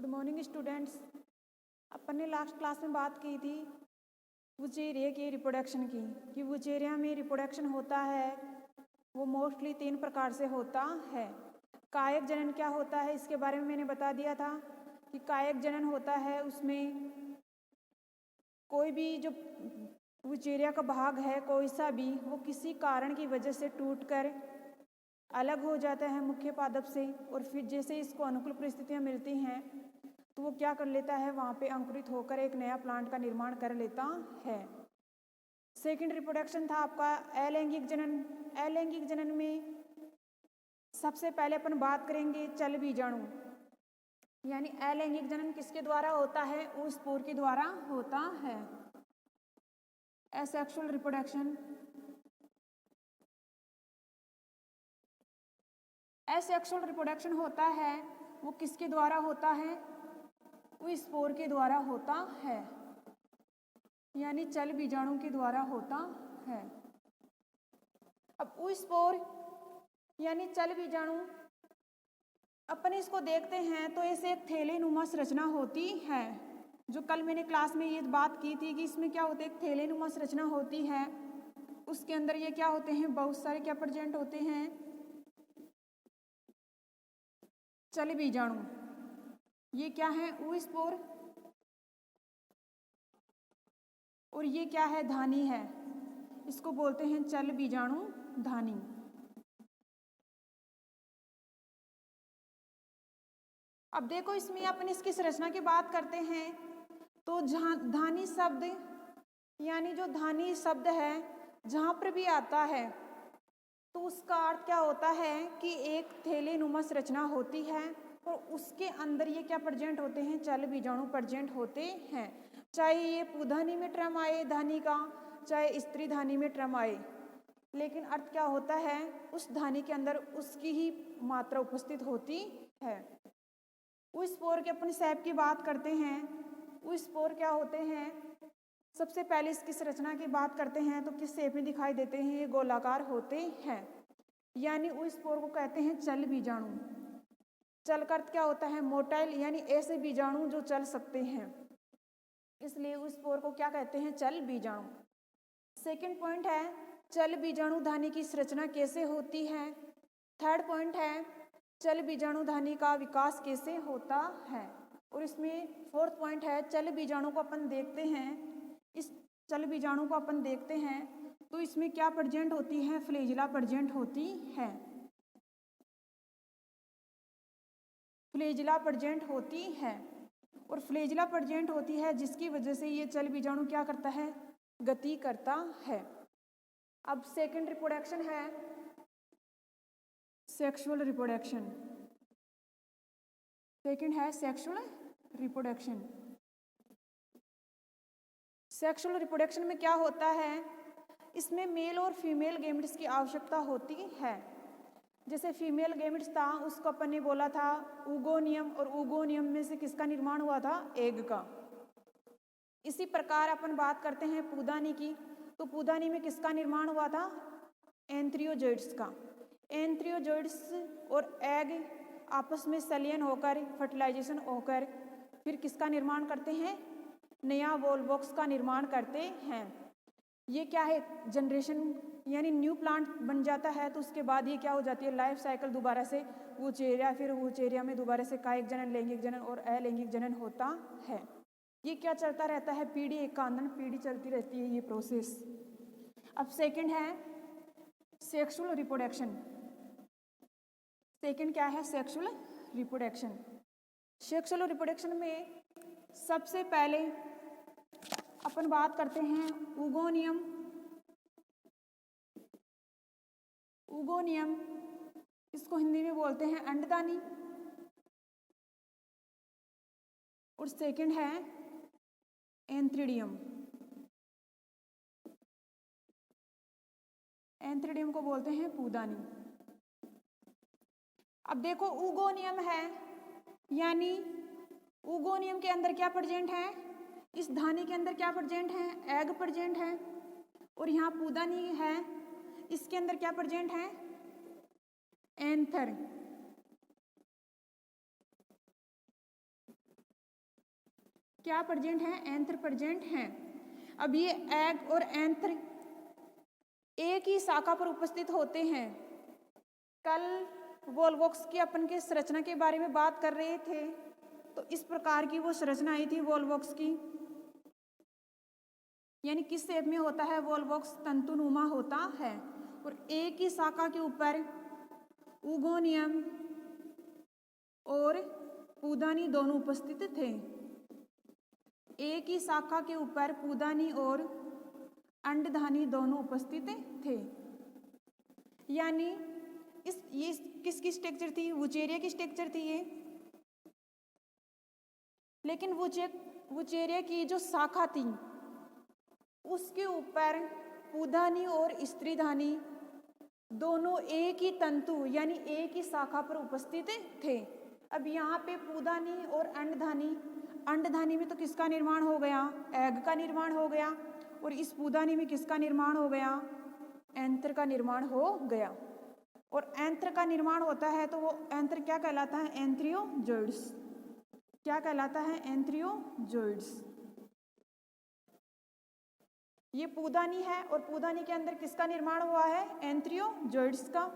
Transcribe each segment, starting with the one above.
Good morning students. अपन ने last class में बात की थी वुचेरिया की रिप्रोडक्शन की कि वुचेरिया में रिप्रोडक्शन होता है वो मोस्टली 3 प्रकार से होता है। कायक जनन क्या होता है इसके बारे में मैंने बता दिया था कि कायक जनन होता है उसमें कोई भी जो वुचेरिया का भाग है कोई सा भी वो किसी कारण की वजह से टूटकर अलग हो जाता है मुख्य पादप से, और फिर जैसे इसको अनुकूल परिस्थितियाँ मिलती हैं तो वो क्या कर लेता है, वहाँ पे अंकुरित होकर एक नया प्लांट का निर्माण कर लेता है। सेकंड रिप्रोडक्शन था आपका अलैंगिक जनन। अलैंगिक जनन में सबसे पहले अपन बात करेंगे चल बीजाणु, यानी अलैंगिक जनन किसके द्वारा होता है, ओस्पोर के द्वारा होता है। Asexual reproduction. एसेक्सुअल रिप्रोडक्शन होता है वो किसके द्वारा होता है, ओस्पोर के द्वारा होता है, यानी चल बीजाणु के द्वारा होता है। अब ओस्पोर यानी चल बीजाणु अपन इसको देखते हैं तो ऐसे एक थैलेनुमा संरचना होती है। जो कल मैंने क्लास में ये बात की थी कि इसमें क्या होता है, एक थैलेनुमा संरचना होती है, उसके अंदर ये क्या होते हैं, बहुत सारे क्या प्रेजेंट होते हैं, चल बीजाणु। ये क्या है, ओस्पोर, और ये क्या है, धानी है। इसको बोलते हैं चल बीजाणु धानी। अब देखो इसमें अपन इसकी संरचना की बात करते हैं तो जहाँ धानी शब्द यानी जो धानी शब्द है जहाँ पर भी आता है तो उसका अर्थ क्या होता है कि एक थैलेनुमा संरचना होती है और उसके अंदर ये क्या प्रेजेंट होते हैं, चल बीजाणु प्रेजेंट होते हैं। चाहे ये पुधानी में टर्म आए धानी का, चाहे स्त्री धानी में टर्म आए, लेकिन अर्थ क्या होता है, उस धानी के अंदर उसकी ही मात्रा उपस्थित होती है। ओस्पोर के अपने सैप की बात करते हैं। ओस्पोर क्या होते हैं, सबसे पहले इसकी संरचना की बात करते हैं तो किस शेप में दिखाई देते हैं, ये गोलाकार होते हैं, यानी ओस्पोर को कहते हैं चल बीजाणु। चल का अर्थ क्या होता है, मोटाइल, यानी ऐसे बीजाणु जो चल सकते हैं, इसलिए ओस्पोर को क्या कहते हैं, चल बीजाणु। सेकंड पॉइंट है चल बीजाणु धानी की संरचना कैसे होती है। थर्ड पॉइंट है चल बीजाणु धानी का विकास कैसे होता है, और इसमें फोर्थ पॉइंट है चल बीजाणु को अपन देखते हैं, इस चल बीजाणु को अपन देखते हैं तो इसमें क्या प्रेजेंट होती है, फ्लैजिला प्रेजेंट होती है। फ्लैजिला प्रेजेंट होती है, और फ्लैजिला प्रेजेंट होती है जिसकी वजह से ये चल बीजाणु क्या करता है, गति करता है। अब सेकंड रिप्रोडक्शन है सेक्सुअल रिप्रोडक्शन। सेकंड है सेक्सुअल रिप्रोडक्शन। सेक्सुअल रिप्रोडक्शन में क्या होता है, इसमें मेल और फीमेल गैमेट्स की आवश्यकता होती है। जैसे फीमेल गैमेट्स था उसको अपन ने बोला था ऊगोनियम, और ऊगोनियम में से किसका निर्माण हुआ था, एग का। इसी प्रकार अपन बात करते हैं पूदानी की, तो पूदानी में किसका निर्माण हुआ था, एंथ्रियोजोइड्स का। एंथ्रियोजोइड्स और एग आपस में संलयन होकर फर्टिलाइजेशन होकर फिर किसका निर्माण करते हैं, नया वोल्वॉक्स का निर्माण करते हैं। ये क्या है, जनरेशन यानी न्यू प्लांट बन जाता है, तो उसके बाद ये क्या हो जाती है, लाइफ साइकिल दोबारा से वुचेरिया, फिर वुचेरिया में दोबारा से कायिक जनन, लैंगिक जनन और अलैंगिक जनन होता है। ये क्या चलता रहता है, पीढ़ी एक का आंदोलन, पीढ़ी चलती रहती है ये प्रोसेस। अब सेकंड है सेक्सुअल रिप्रोडक्शन। सेकंड क्या है, सेक्सुअल रिप्रोडक्शन। सेक्सुअल रिप्रोडक्शन में सबसे पहले अपन बात करते हैं ऊगोनियम। ऊगोनियम इसको हिंदी में बोलते हैं अंडदानी, और सेकंड है एंथ्रिडियम। एंथ्रिडियम को बोलते हैं पूदानी। अब देखो ऊगोनियम है, यानी ऊगोनियम के अंदर क्या प्रेजेंट है, इस धानी के अंदर क्या प्रेजेंट है, एग प्रेजेंट है, और यहाँ पूदानी है, इसके अंदर क्या प्रेजेंट है, एंथर। क्या प्रेजेंट है? एंथ्र प्रेजेंट है। अब ये एग और एंथ्र एक ही शाखा पर उपस्थित होते हैं। कल वोल्वोक्स की अपन के संरचना के बारे में बात कर रहे थे, तो इस प्रकार की वो संरचना आई थी वोल्वोक्स की। यानी किस शेप में होता है? वोल्वोक्स तंतुनुमा होता है और एक ही शाखा के ऊपर उगोनियम और पूदानी दोनों उपस्थित थे। एक ही शाखा के ऊपर पूदानी और अंडधानी दोनों उपस्थित थे। यानी ये किसकी स्ट्रक्चर थी? वुचेरिया की स्ट्रक्चर थी ये। लेकिन वुचेरिया की जो शाखा थी उसके ऊपर पूदानी और स्त्रीधानी दोनों एक ही तंतु यानी एक ही शाखा पर उपस्थित थे। अब यहाँ पे पूदानी और अंडधानी में तो किसका निर्माण हो गया? एग का निर्माण हो गया। और इस पूदानी में किसका निर्माण हो गया? एंथ्र का निर्माण हो गया। और एंथ्र का निर्माण होता है तो वो एंथ्र क्या कहलाता है? एंथ्रियोजोइड्स। क्या कहलाता है? एंथ्रियोजोइड्स। ये पूदानी है और पूदानी के अंदर किसका निर्माण हुआ है? एंथ्रियोजोइड्स का।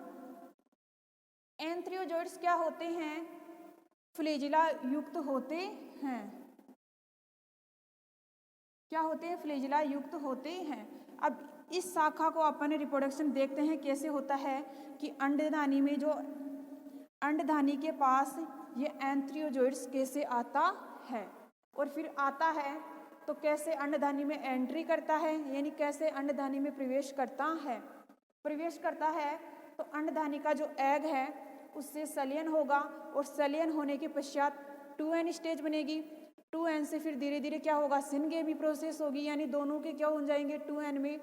एंथ्रियोजोइड्स क्या होते हैं? फ्लैजिला युक्त होते हैं। क्या होते हैं? फ्लैजिला युक्त होते हैं। अब इस शाखा को अपन रिप्रोडक्शन देखते हैं कैसे होता है कि अंडधानी में जो अंडधानी के पास ये एंथ्रियोजोइड्स कैसे आता है और फिर आता है तो कैसे अंडधानी में एंट्री करता है, यानी कैसे अंडधानी में प्रवेश करता है। प्रवेश करता है तो अंडधानी का जो एग है उससे सलियन होगा और सलियन होने के पश्चात 2n स्टेज बनेगी। 2n से फिर धीरे धीरे क्या होगा? सिनगेमी प्रोसेस होगी, यानी दोनों के क्या हो जाएंगे? 2n में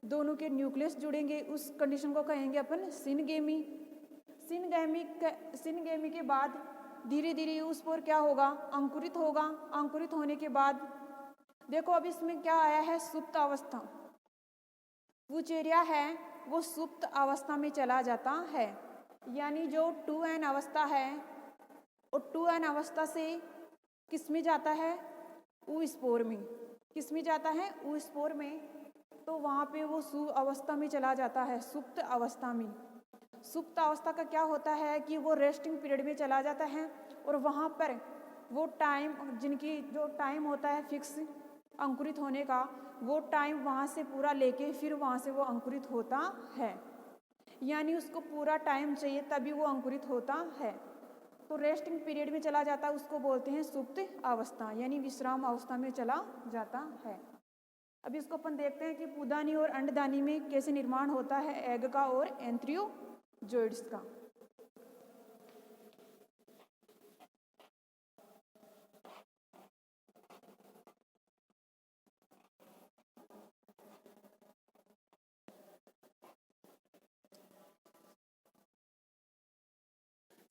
दोनों के न्यूक्लियस जुड़ेंगे। उस कंडीशन को कहेंगे अपन सिनगेमी। सिनगेमी के बाद धीरे धीरे उस पर क्या होगा? अंकुरित होगा। अंकुरित होने के बाद देखो अब इसमें क्या आया है? सुप्त अवस्था। वुचेरिया है वो सुप्त अवस्था में चला जाता है। यानी जो 2n अवस्था है और 2n अवस्था से किस में जाता है? ऊस्पोर में। किस में जाता है? ऊस्पोर में। तो वहाँ पे वो सु अवस्था में चला जाता है, सुप्त अवस्था में। सुप्त अवस्था का क्या होता है कि वो रेस्टिंग पीरियड में चला जाता है और वहाँ पर वो टाइम, जिनकी जो टाइम होता है फिक्स अंकुरित होने का, वो टाइम वहाँ से पूरा लेके फिर वहाँ से वो अंकुरित होता है। यानी उसको पूरा टाइम चाहिए तभी वो अंकुरित होता है। तो रेस्टिंग पीरियड में चला जाता है, उसको बोलते हैं सुप्त अवस्था, यानी विश्राम अवस्था में चला जाता है। अभी इसको अपन देखते हैं कि पूदानी और अंडदानी में कैसे निर्माण होता है एग का और एंथ्रियोजोइड्स का।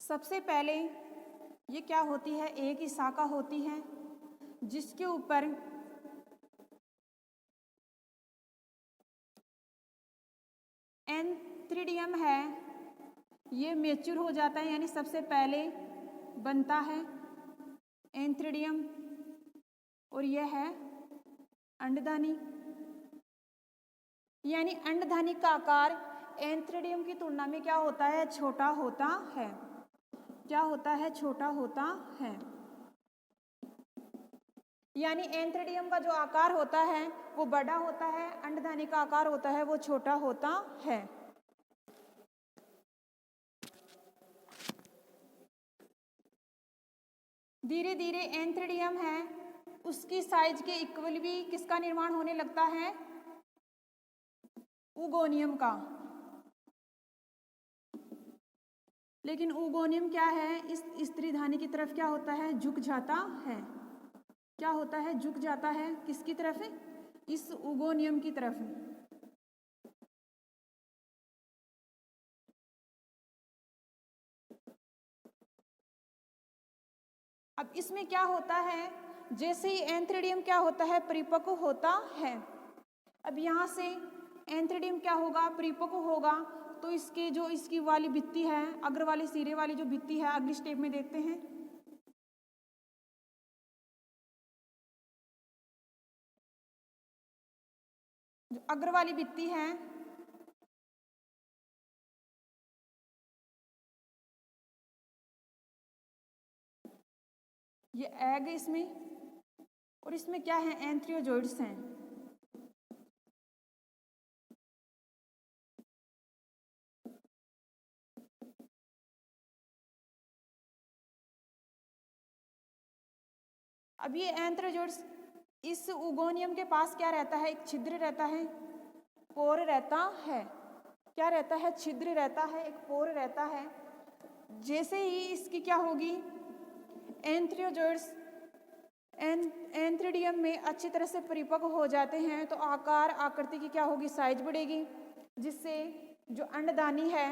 सबसे पहले ये क्या होती है? एक ही शाखा होती है जिसके ऊपर एंथ्रिडियम है, ये मैच्योर हो जाता है, यानी सबसे पहले बनता है एंथ्रिडियम और यह है अंडधानी। यानी अंडधानी का आकार एंथ्रिडियम की तुलना में क्या होता है? छोटा होता है। क्या होता है? छोटा होता है। यानी एंथ्रिडियम का जो आकार होता है वो बड़ा होता है, अंडधानी का आकार होता है वो छोटा होता है। धीरे धीरे एंथ्रिडियम है उसकी साइज के इक्वल भी किसका निर्माण होने लगता है? उगोनियम का। लेकिन उगोनियम क्या है? इस स्त्रीधानी की तरफ क्या होता है? झुक जाता है। क्या होता है? झुक जाता है। किसकी तरफ? इस उगोनियम की तरफ। अब इसमें क्या होता है? जैसे ही एंथ्रिडियम क्या होता है? परिपक्व होता है। अब यहाँ से एंथ्रिडियम क्या होगा? परिपक्व होगा। तो इसके जो इसकी वाली भित्ति है, अग्र वाले सिरे वाली जो भित्ति है, अगली स्टेप में देखते हैं। जो अग्र वाली भित्ति है ये एग है इसमें, और इसमें क्या है, एंथ्रियोजोइड्स हैं। अब ये एंथ्रियोजोइड्स, इस उगोनियम के पास क्या रहता है, एक छिद्र रहता है, पोर रहता है। क्या रहता है, छिद्र रहता है, एक पोर रहता है। जैसे ही इसकी क्या होगी, एंथ्रियोजोइड्स एंथ्रिडियम में अच्छी तरह से परिपक्व हो जाते हैं तो आकार आकृति की क्या होगी, साइज बढ़ेगी, जिससे जो अंडदानी है,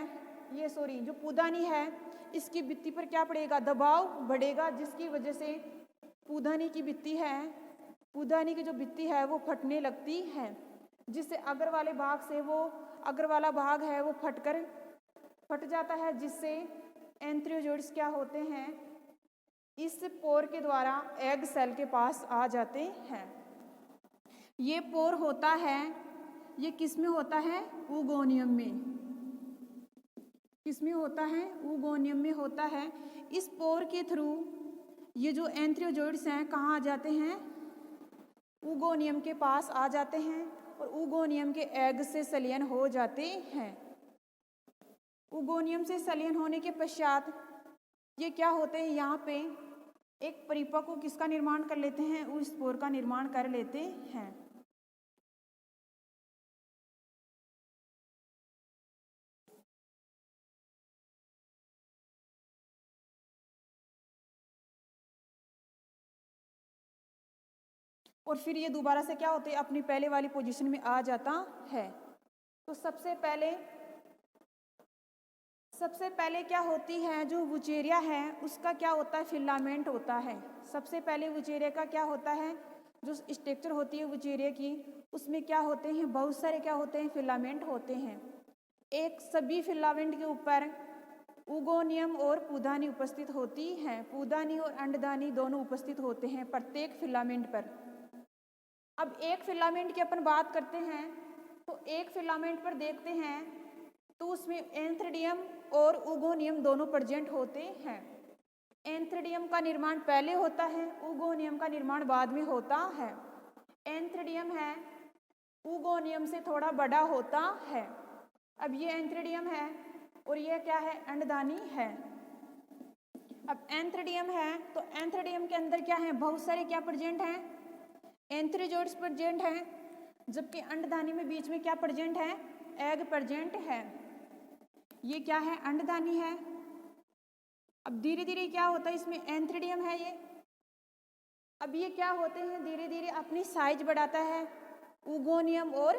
ये सॉरी जो पूदानी है, इसकी भित्ति पर क्या पड़ेगा, दबाव बढ़ेगा, जिसकी वजह से पूदानी की भित्ति है, पूदानी की जो भित्ति है वो फटने लगती है, जिससे अग्र वाले भाग से वो अग्र वाला भाग है वो फट जाता है, जिससे एंथ्रियोजोइड्स क्या होते हैं, इस पोर के द्वारा एग सेल के पास आ जाते हैं। ये पोर होता है, ये किस में होता है, उगोनियम में। किस में होता है, उगोनियम में होता है। इस पोर के थ्रू ये जो एंथ्रियोजोइड्स हैं कहाँ आ जाते हैं, उगोनियम के पास आ जाते हैं और उगोनियम के एग से संलयन हो जाते हैं। उगोनियम से संलयन होने के पश्चात ये क्या होते हैं, यहाँ पे एक परिपक्व किसका निर्माण कर लेते हैं, उस स्पोर का निर्माण कर लेते हैं। और फिर ये दोबारा से क्या होते हैं, अपनी पहले वाली पोजीशन में आ जाता है। तो सबसे पहले क्या होती है, जो वुचेरिया है उसका क्या होता है, फिलामेंट होता है। सबसे पहले वुचेरिया का क्या होता है, जो स्ट्रक्चर होती है वुचेरिया की, उसमें क्या होते हैं, बहुत सारे क्या होते हैं, फिलामेंट होते हैं। एक सभी फिलामेंट के ऊपर उगोनियम और पूदानी उपस्थित होती हैं। पूदानी और अंडदानी दोनों उपस्थित होते हैं प्रत्येक फिलामेंट पर। अब एक फिलामेंट की अपन बात करते हैं तो एक फिलामेंट पर देखते हैं तो उसमें एंथ्रिडियम और उगोनियम दोनों प्रेजेंट होते हैं। एंथ्रिडियम का निर्माण पहले होता है, उगोनियम का निर्माण बाद में होता है। एंथ्रिडियम है, उगोनियम से थोड़ा बड़ा होता है। अब ये एंथ्रिडियम है और ये क्या है, अंडदानी है। अब एंथ्रिडियम है तो एंथ्रिडियम के अंदर क्या है, बहुत सारे क्या प्रेजेंट हैं, एंथ्रियोजोइड्स प्रेजेंट हैं, जबकि अंडदानी में बीच में क्या प्रेजेंट है, एग प्रेजेंट है। ये क्या है, अंडदानी है। अब धीरे धीरे क्या होता है, इसमें एंथ्रिडियम है ये। अब ये क्या होते हैं, धीरे धीरे अपनी साइज बढ़ाता है उगोनियम और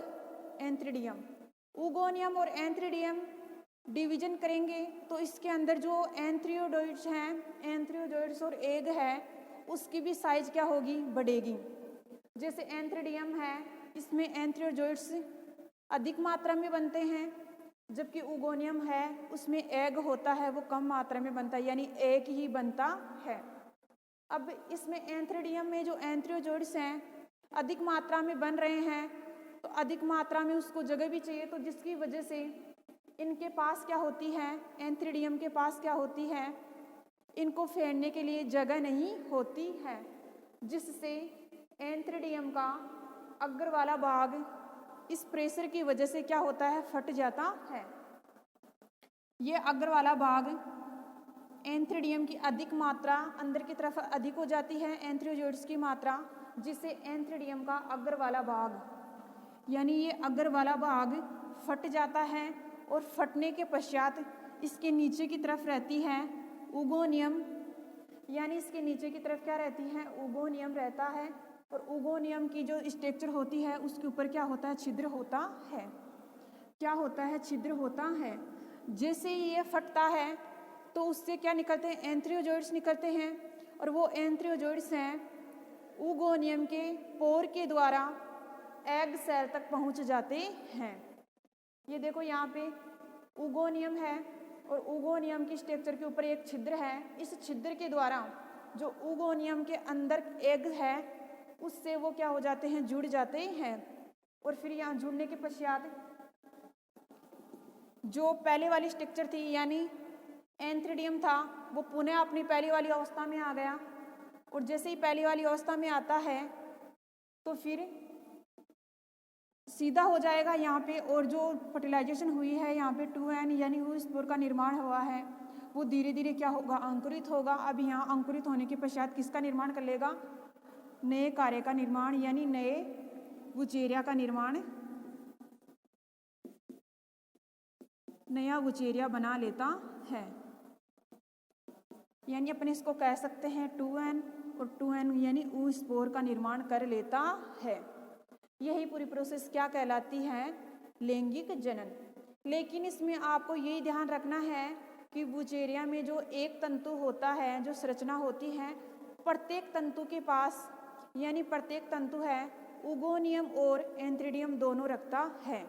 एंथ्रिडियम। उगोनियम और एंथ्रिडियम डिवीजन करेंगे तो इसके अंदर जो एंथ्रियोजोइड्स हैं, एंथ्रियोजोइड्स और एग है, उसकी भी साइज क्या होगी, बढ़ेगी। जैसे एंथ्रिडियम है, इसमें एंथ्रियोजोइड्स अधिक मात्रा में बनते हैं, जबकि उगोनियम है उसमें एग होता है वो कम मात्रा में बनता है, यानी एक ही बनता है। अब इसमें एंथ्रिडियम में जो एंथ्रियोजोइड्स हैं अधिक मात्रा में बन रहे हैं, तो अधिक मात्रा में उसको जगह भी चाहिए, तो जिसकी वजह से इनके पास क्या होती है, एंथ्रिडियम के पास क्या होती है, इनको फेरने के लिए जगह नहीं होती है, जिससे एंथ्रिडियम का अग्र वाला भाग इस प्रेशर की वजह से क्या होता है, फट जाता है। ये अग्र वाला भाग एंथ्रिडियम की अधिक मात्रा अंदर की तरफ अधिक हो जाती है, एंथ्रियोजोइड्स की मात्रा, जिससे एंथ्रिडियम का अग्र वाला भाग यानी ये अग्र वाला भाग फट जाता है। और फटने के पश्चात इसके नीचे की तरफ रहती है उगोनियम, यानी इसके नीचे की तरफ क्या रहती है, उगोनियम रहता है। और उगोनियम की जो स्ट्रक्चर होती है उसके ऊपर क्या होता है, छिद्र होता है। क्या होता है, छिद्र होता है। जैसे ही ये फटता है तो उससे क्या निकलते हैं, एंथ्रियोजोइड्स निकलते हैं, और वो एंथ्रियोजोइड्स हैं उगोनियम के पोर के द्वारा एग सेल तक पहुंच जाते हैं। ये देखो यहाँ पे उगोनियम है और उगोनियम की स्ट्रक्चर के ऊपर एक छिद्र है। इस छिद्र के द्वारा जो उगोनियम के अंदर एग है उससे वो क्या हो जाते हैं, जुड़ जाते हैं। और फिर यहाँ जुड़ने के पश्चात जो पहले वाली स्ट्रक्चर थी यानी एंथ्रीडियम था वो पुनः अपनी पहली वाली अवस्था में आ गया। और जैसे ही पहली वाली अवस्था में आता है तो फिर सीधा हो जाएगा यहाँ पे, और जो फर्टिलाइजेशन हुई है यहाँ पे 2n यानी वो स्पोर का निर्माण हुआ है वो धीरे धीरे क्या होगा, अंकुरित होगा। अब यहाँ अंकुरित होने के पश्चात किसका निर्माण कर लेगा, नए कार्य का निर्माण यानी नए वुचेरिया का निर्माण, नया वुचेरिया बना लेता है। यानी अपने इसको कह सकते हैं 2n, और 2n यानी ऊ स्पोर का निर्माण कर लेता है। यही पूरी प्रोसेस क्या कहलाती है, लैंगिक जनन। लेकिन इसमें आपको यही ध्यान रखना है कि वुचेरिया में जो एक तंतु होता है, जो संरचना होती है, प्रत्येक तंतु के पास यानी प्रत्येक तंतु है उगोनियम और एंथ्रीडियम दोनों रखता है,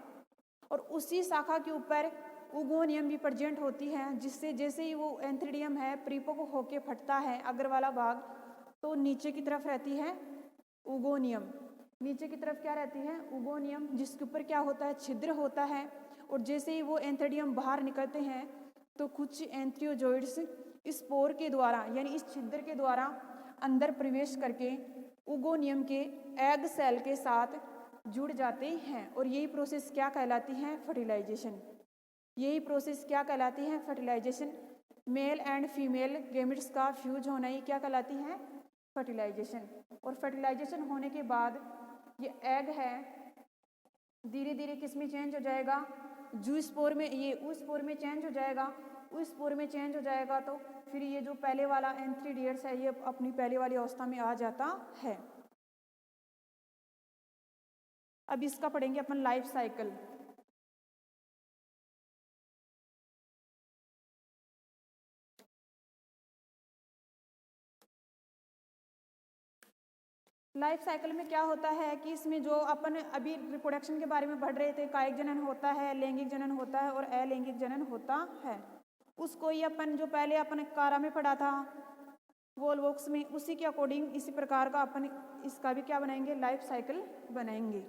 और उसी शाखा के ऊपर उगोनियम भी प्रेजेंट होती है, जिससे जैसे ही वो एंथ्रीडियम है परिपक्व होके फटता है अग्र वाला भाग, तो नीचे की तरफ रहती है उगोनियम। नीचे की तरफ क्या रहती है, उगोनियम, जिसके ऊपर क्या होता है, छिद्र होता है। और जैसे ही वो एंथ्रीडियम बाहर निकलते हैं तो कुछ एंथ्रियोजोइड्स इस पोर के द्वारा यानी इस छिद्र के द्वारा अंदर प्रवेश करके उगोनियम के एग सेल के साथ जुड़ जाते हैं, और यही प्रोसेस क्या कहलाती है, फर्टिलाइजेशन। यही प्रोसेस क्या कहलाती है, fertilization. Male and female gametes का फ्यूज होना ही क्या कहलाती है, फर्टिलाइजेशन। और फर्टिलाइजेशन होने के बाद ये एग है धीरे धीरे किस में चेंज हो जाएगा, जू स्पोर में, ये ऊ स्पोर में चेंज हो जाएगा। ऊ स्पोर में चेंज हो जाएगा तो फिर ये जो पहले वाला एंथ्रीडियर्स है ये अपनी पहले वाली अवस्था में आ जाता है। अब इसका पढ़ेंगे अपन लाइफ साइकिल। लाइफ साइकिल में क्या होता है कि इसमें जो अपन अभी रिप्रोडक्शन के बारे में पढ़ रहे थे, कायिक जनन होता है, लैंगिक जनन होता है और अलैंगिक जनन होता है, उसको ही अपन जो पहले अपन कारा में पढ़ा था वोल्वोक्स में, उसी के अकॉर्डिंग इसी प्रकार का अपन इसका भी क्या बनाएंगे, लाइफ साइकिल बनाएंगे।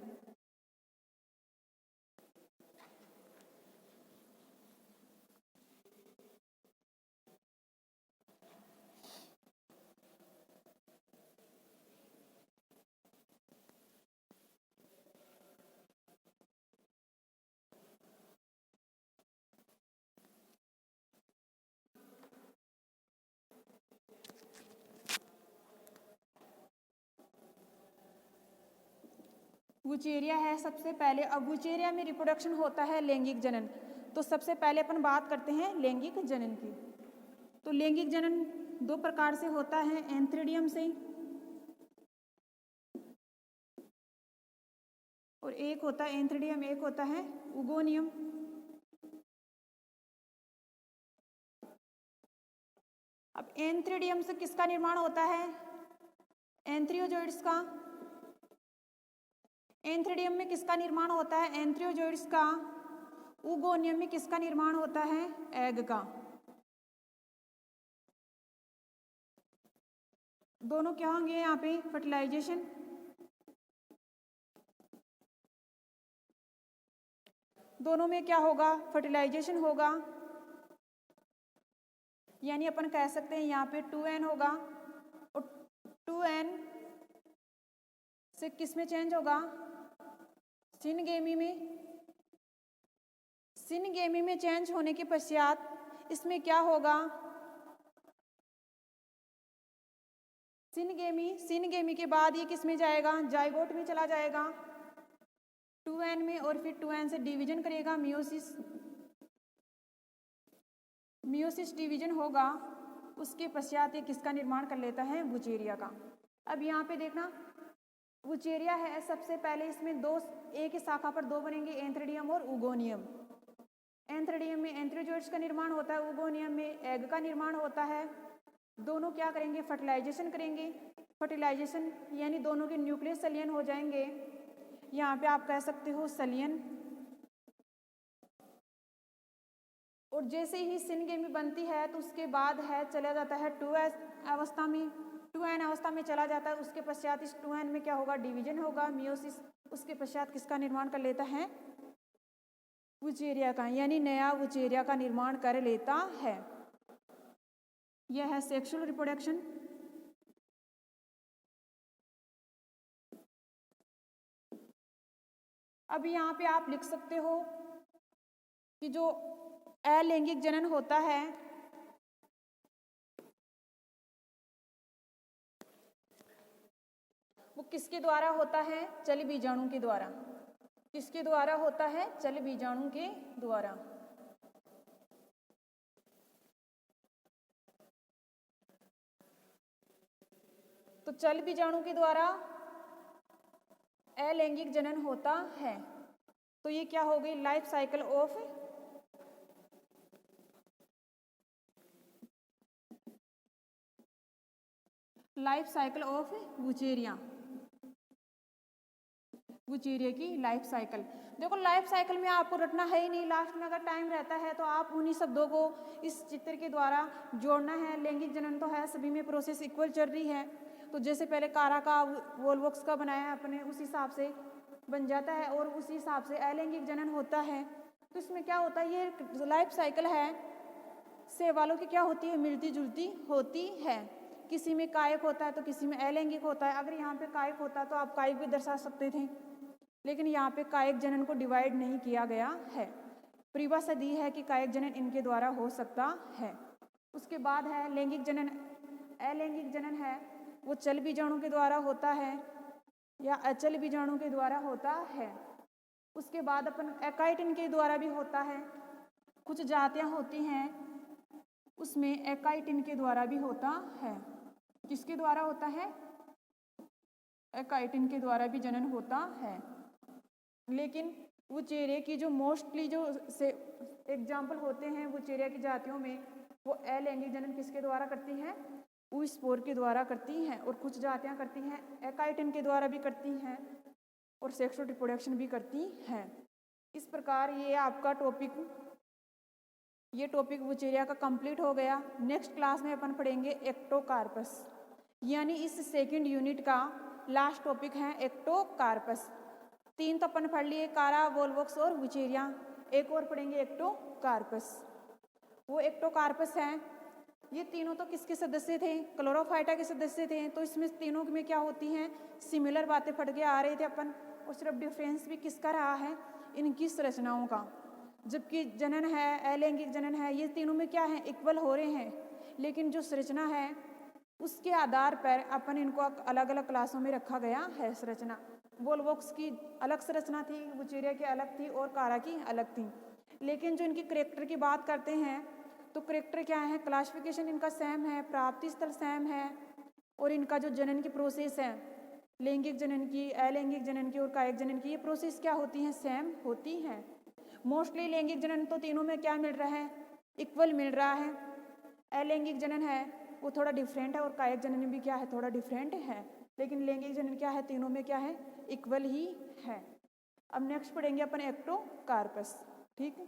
वुचेरिया है सबसे पहले। अब वुचेरिया में रिप्रोडक्शन होता है लैंगिक जनन, तो सबसे पहले अपन बात करते हैं लैंगिक जनन की। तो लैंगिक जनन दो प्रकार से होता है, एंथ्रीडियम से और एक होता है एंथ्रीडियम, एक होता है उगोनियम। अब एंथ्रीडियम से किसका निर्माण होता है, एंथ्रियोजोइड्स का। एंथ्रीडियम में किसका निर्माण होता है, एंथ्रियोजोइड्स का। उगोनियम में किसका निर्माण होता है, एग का। दोनों क्या होंगे यहाँ पे, फर्टिलाइजेशन। दोनों में क्या होगा, फर्टिलाइजेशन होगा। यानी अपन कह सकते हैं यहाँ पे 2n होगा, और 2n से किस में चेंज होगा, सिनगेमी में। सिनगेमी में चेंज होने के पश्चात इसमें क्या होगा, सिनगेमी के बाद ये किस में जाएगा, जाइगोट में चला जाएगा 2n में, और फिर 2n से डिवीजन करेगा, मियोसिस डिवीजन होगा। उसके पश्चात ये किसका निर्माण कर लेता है, वुचेरिया का। अब यहाँ पे देखना, वुचेरिया है सबसे पहले, इसमें दो, एक ही शाखा पर दो बनेंगे, एंथ्रीडियम और उगोनियम। एंथ्रीडियम में एंथ्रियोजोइड्स का निर्माण होता है, उगोनियम में एग का निर्माण होता है। दोनों क्या करेंगे, फर्टिलाइजेशन करेंगे। फर्टिलाइजेशन यानी दोनों के न्यूक्लियस सलियन हो जाएंगे। यहाँ पे आप कह सकते हो सलियन। और जैसे ही सिनगेमी बनती है तो उसके बाद है चला जाता है 2s अवस्था में, 2n अवस्था में चला जाता है। उसके पश्चात इस 2n में क्या होगा, डिवीजन होगा, मियोसिस। उसके पश्चात किसका निर्माण कर लेता है? वुचेरिया का, यानी नया वुचेरिया का निर्माण कर लेता है। यह है सेक्सुअल रिप्रोडक्शन। अब यहाँ पे आप लिख सकते हो कि जो अलैंगिक जनन होता है वो किसके द्वारा होता है? चल बीजाणु के द्वारा। किसके द्वारा होता है? चल बीजाणु के द्वारा। तो चल बीजाणु के द्वारा अलैंगिक जनन होता है। तो ये क्या हो गई? Life cycle of Wuchereria. Wuchereria की लाइफ साइकिल। देखो लाइफ साइकिल में आपको रटना है ही नहीं, लास्ट में अगर टाइम रहता है तो आप उन्हीं शब्दों को इस चित्र के द्वारा जोड़ना है। लैंगिक जनन तो है, सभी में प्रोसेस इक्वल चल रही है। तो जैसे पहले कारा का वोल्वोक्स का बनाया है अपने, उस हिसाब से बन जाता है और उसी हिसाब से अलैंगिक जनन होता है। तो इसमें क्या होता है? ये लाइफ साइकिल है शैवालों की क्या होती है? मिलती जुलती होती है। किसी में कायक होता है तो किसी में अलैंगिक होता है। अगर यहाँ पे कायक होता तो आप कायक भी दर्शा सकते थे, लेकिन यहाँ पे कायक जनन को डिवाइड नहीं किया गया है। परिभाषा दी है कि कायक जनन इनके द्वारा हो सकता है। उसके बाद है लैंगिक जनन। अलैंगिक जनन है वो चल बीजाणु के द्वारा होता है या अचल बीजाणु के द्वारा होता है। उसके बाद अपन एकाइटिन के द्वारा भी होता है। कुछ जातियां होती हैं उसमें एकाइटिन के द्वारा भी होता है। किसके द्वारा होता है? एकाइटिन के द्वारा भी जनन होता है। लेकिन वुचेरिया की जो मोस्टली जो से एग्जाम्पल होते हैं वुचेरिया की जातियों में, वो अलैंगिक जनन किसके द्वारा करती हैं? ऊस्पोर के द्वारा करती हैं। और कुछ जातियां करती हैं एकाइटिन के द्वारा भी करती हैं और सेक्सुअल रिप्रोडक्शन भी करती हैं। इस प्रकार ये आपका टॉपिक वुचेरिया का कंप्लीट हो गया। नेक्स्ट क्लास में अपन पढ़ेंगे एक्टोकार्पस, यानी इस सेकंड यूनिट का लास्ट टॉपिक है एक्टोकार्पस। 3 तो अपन पढ़ लिए, कारा, वोल्वोक्स और वुचेरिया। एक और पढ़ेंगे एक्टोकार्पस। वो एक्टोकार्पस है, ये तीनों तो किसके सदस्य थे? क्लोरोफाइटा के सदस्य थे। तो इसमें तीनों में क्या होती हैं? सिमिलर बातें पढ़ के आ रहे थे अपन, और सिर्फ डिफरेंस भी किसका रहा है? इनकी संरचनाओं का। जबकि जनन है, अलैंगिक जनन है, ये तीनों में क्या है? इक्वल हो रहे हैं, लेकिन जो संरचना है उसके आधार पर अपन इनको अलग अलग क्लासों में रखा गया है। संरचना वोल्वोक्स की अलग संरचना थी, वुचेरिया की अलग थी और कारा की अलग थी। लेकिन जो इनकी करेक्टर की बात करते हैं तो करेक्टर क्या है? क्लासिफिकेशन इनका सेम है, प्राप्ति स्थल सेम है, और इनका जो जनन की प्रोसेस है, लैंगिक जनन की, अलैंगिक जनन की और कायिक जनन की, ये प्रोसेस क्या होती हैं? सेम होती हैं। मोस्टली लैंगिक जनन तो तीनों में क्या मिल रहा है? इक्वल मिल रहा है। अलैंगिक जनन है वो थोड़ा डिफरेंट है और कायिक जनन भी क्या है? थोड़ा डिफरेंट है। लेकिन लैंगिक जनन क्या है? तीनों में क्या है? इक्वल ही है। अब नेक्स्ट पढ़ेंगे अपन एक्टोकार्पस। ठीक है।